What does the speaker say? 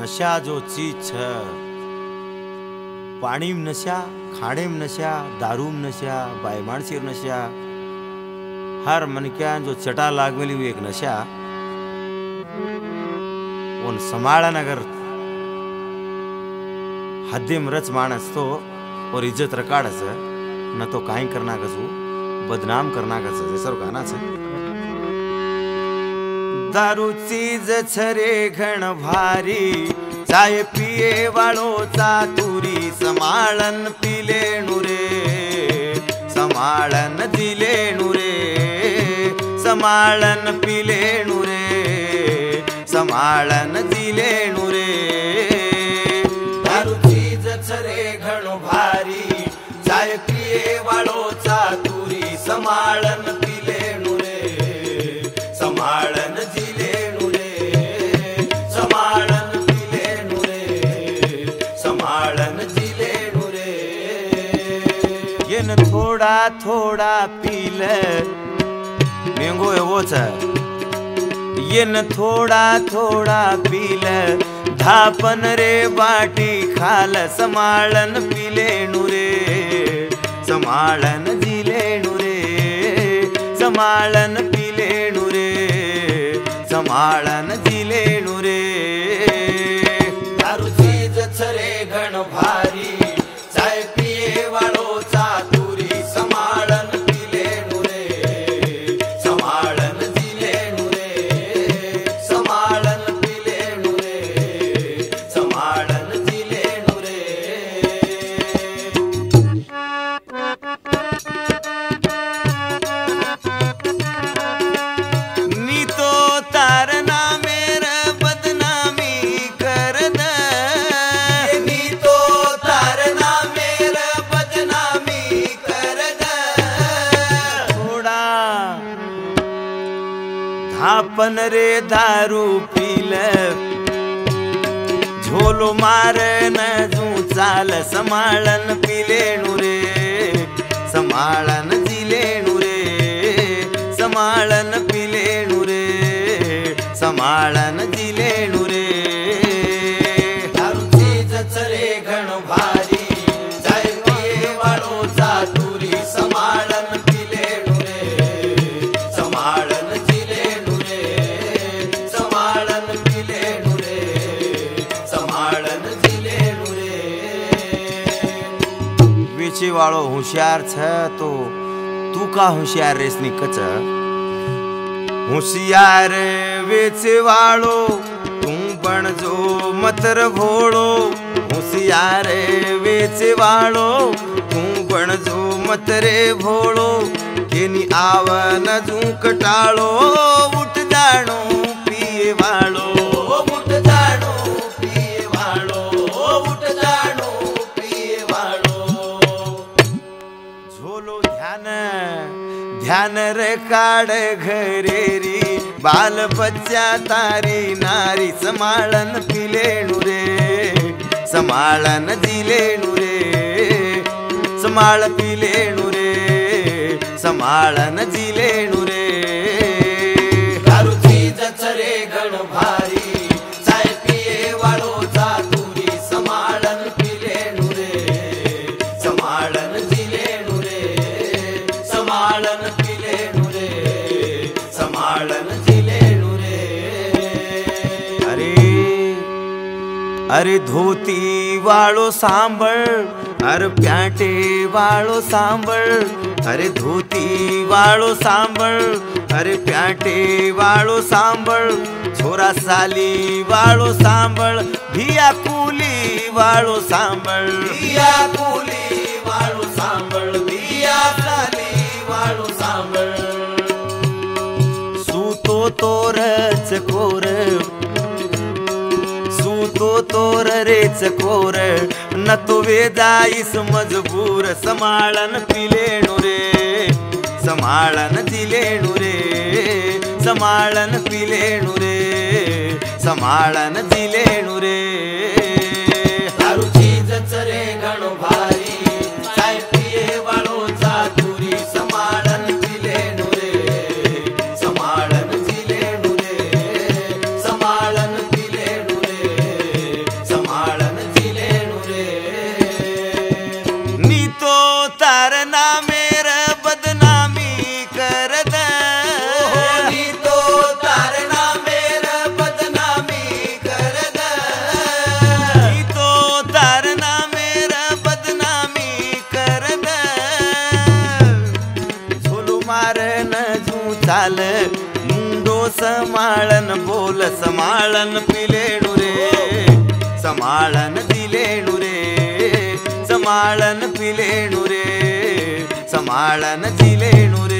नशा जो चीज छ, पाणी में नशा, खाने में नशा, दारू में नशा, बायमानसीर नशा, हर मनक्या जो चटा लागमेली हुई एक नशा, उन संभाळन अगर हद्दे रच माणस तो और इज्जत रकाडच न तो काही करना कसू बदनाम करना कस जसर गाना छ। दारू चीज छरे घण भारी, चाय पिए वालो चातुरी, संभाळन पिलेणु रे, संभाळन दिलेणु रे, संभाळन पिलेणु रे, संभाळन दिलेणु रे। दारू चीज छरे घण भारी, चाय पिए वालो चातुरी, संभाळन पिलेणु रे, संभाळन दिलेणु रे, संभाळन पिलेणु रे, संभाळन दिलेणु रे। येन थोड़ा थोड़ा पील मेंगो एवो छ, येन थोड़ा थोड़ा पील धापन रे बाटी खाल, संभाळन पिलेणु रे, संभाळन दिलेणु रे, संभाळन पिलेणु रे, संभाळन दिलेणु रे। दारू चीज छरे घण भारी, चाय पिए वालो चातुरी, संभाळन पिलेणु रे, संभाळन दिलेणु रे, संभाळन पिलेणु रे, संभाळन दिलेणु रे। नी तो तार नामेर बदनामी कर द, नी तो तार नामेर बदनामी कर द। थोड़ा धापन रे दारू पील, झोलो मार न जू चाल, संभाळन पिलेणु रे, संभाळन दिलेणु रे, संभाळन पिलेणु रे, संभाळन दिलेणु रे। दारू चीज छरे घण भारी, चाय पिए वालो चातुरी, संभाळन पिलेणु रे, संभाळन दिलेणु रे, संभाळन पिलेणु रे, संभाळन दिलेणु रे। वेचे वालो होशियार छ तो तू का होशियार रेसनी कच, होशियार वेचे वालो तू बनजो मतर भोळो, होशियार वेचे वालो तू बनजो मतरे भोळो, केनी आवन जू कटाळो, उठ जाणो पिए वालो, उठ जाणो पिए वालो, उठ जाणो पिए वालो। झोलो ध्यान ध्यान रे काढ घरेरी, बाल बच्चा तारी नारी, संभाळन पिलेणु रे, संभाळन दिलेणु रे, संभाळ पिलेणु रे, संभाळन दिलेणु रे। दारू चीज छरे घण भारी, चाय पिए वालो चातुरी, संभाळन पिलेणु रे, संभाळन दिलेणु रे, संभाळन पिलेणु रे, संभाळन दिलेणु रे। अरे अरे धोती वालो सांभळ, अरे प्यांटे वालो सांभळ, अरे धोती वालो सांभळ, अरे प्यांटे वालो सांभळ, छोरा साली वालो सांभळ, भिया कूली वालो सांभळ, भिया कूली वालो सांभळ, भिया साली वालो सांभळ। सूतो तोरच कोर, सूतो तोर रे चकोर, न तो वेदाईस मजबूर, संभाळन पिलेणु रे, संभाळन दिलेणु रे, संभाळन पिलेणु रे, संभाळन दिलेणु रे। दारू चीज छरे घण भारी, चाय पिए वालो चातुरी, संभाळन पिलेणु रे, संभाळन दिलेणु रे, संभाळन पिलेणु रे, मन जू चाल मुंडो समाळन बोल समाळन पिलेणु रे समाळन दिलेणु रे समाळन पिलेणु रे समाळन दिलेणु रे